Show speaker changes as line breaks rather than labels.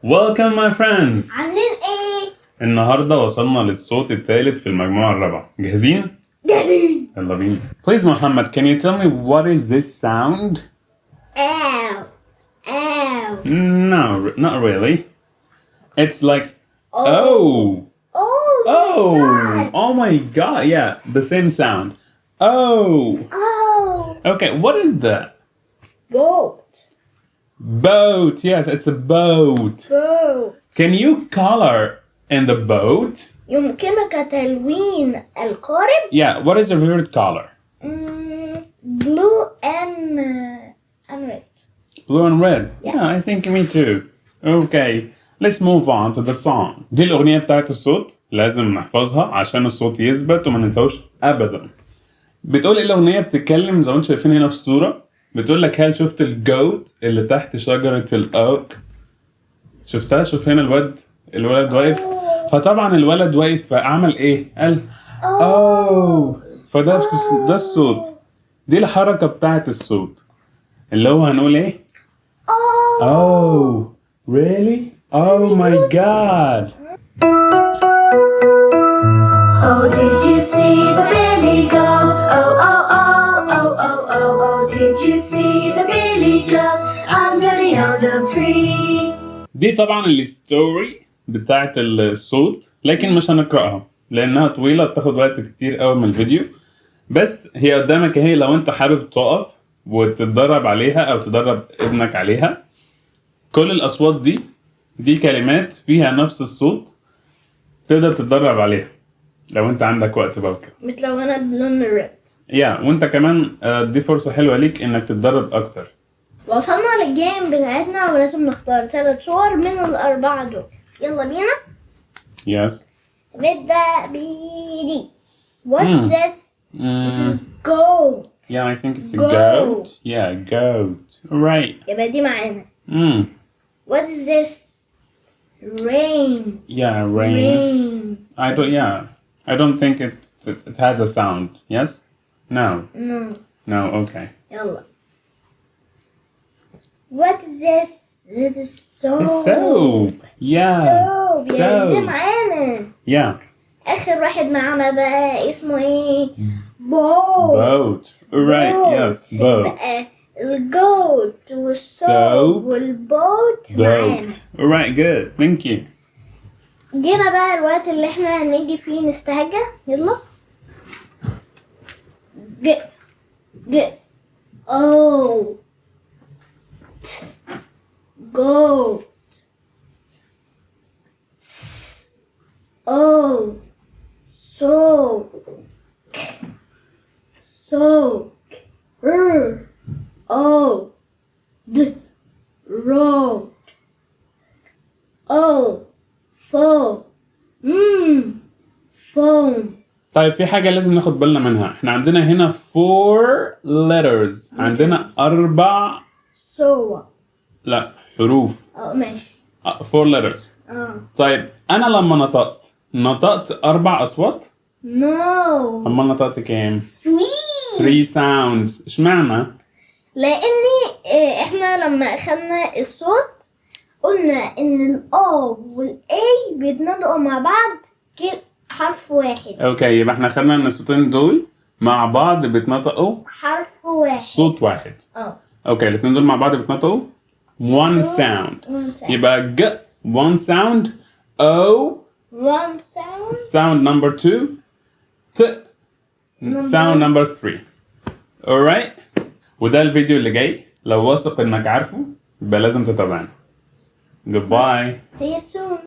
Welcome my friends.
عاملين ايه؟
النهارده وصلنا للصوت الثالث في المجموعة الرابعة. جاهزين؟
جاهزين.
يلا بينا. Please Muhammad, can you tell me what is this sound?
Ow. Ow.
No, not really. It's like
Oh.
oh, oh my god, yeah, the same sound. Oh.
Oh.
Okay, what is that?
Boat.
Boat, yes, it's a boat.
Boat.
Can you color in the boat?
يمكنك تلوين القارب.
Yeah, what is your favorite color?
Blue and red.
Blue and red.
Yes.
Yeah, I think me too. Okay, let's move on to the song. دي الأغنية بتاعت الصوت، لازم نحفظها عشان الصوت يثبت وما ننساوش أبدا. بتقول إيه الأغنية؟ بتتكلم زي ما انتم شايفين هنا في الصورة، بتقول لك هل شفت الجوت اللي تحت شجرة الأوك؟ شفتها؟ شوف هنا الولد واقف. فطبعا الولد واقف فعمل إيه؟ قال أوه. فده ده الصوت. دي الحركة بتاعت الصوت اللي هو هنقول إيه؟ Oh, really? Oh my god.
Oh, did you see the billy goat? Oh, oh, oh, oh, oh, oh, oh, did you see the billy goat under the old oak tree?
دي طبعا الستوري بتاعت الصوت، لكن مش هنقرأها لأنها طويلة بتاخد وقت كتير قوي من الفيديو. بس هي قدامك اهي لو انت حابب تقف وتتدرب عليها أو تدرب ابنك عليها. كل الأصوات دي كلمات فيها نفس الصوت، تقدر تتدرب عليها لو انت عندك وقت بقى وكده.
متلونة بلون الريد.
وانت كمان دي فرصة حلوة ليك انك تتدرب اكتر.
وصلنا للجيم بتاعتنا ولازم نختار 3 صور من الأربعة دول. يلا بينا.
Yes.
نبدأ بدي. What's this? This is goat.
Yeah, I think it's a
Goat.
goat. Yeah, goat. Right.
يبقى دي معانا. What is this? Rain.
Yeah, rain. I don't think it has a sound. Yes? No. No, okay.
يلا. What is this? This is soap.
It's soap. Yeah.
soap. يعني دي
Soap.
معانا.
Yeah.
آخر واحد معانا بقى اسمه ايه؟ boat.
Boat. Right, yes, boat.
بقى الجوت والصوب
Soap.
والبوت معانا.
Boat. Alright, good. Thank you.
جينا بقى الوقت اللي احنا هنيجي فيه نستهجى. يلا.
ج او goat. O soak. O road. O foam. Foam.
طيب في حاجة لازم ناخد بالنا منها. احنا عندنا هنا 4 letters. عندنا 4 لا حروف.
ماشي.
4 letters. طيب أنا لما نطقت 4 أصوات؟
No.
أما نطقت كام؟
3.
3 sounds. اشمعنى؟
لأن احنا لما أخدنا الصوت قلنا إن ال O وال A بيتنطقوا مع بعض حرف واحد.
اوكي، يبقى احنا خدنا ان الصوتين دول مع بعض بيتنطقوا
حرف واحد.
صوت واحد. اوكي، الاثنين دول مع بعض بيتنطقوا one sound. يبقى ج one sound. O
one sound.
sound number 2. ت sound number 3. alright. وده الفيديو اللي جاي، لو واثق انك عارفه يبقى لازم تتابعنا. goodbye.
See you soon.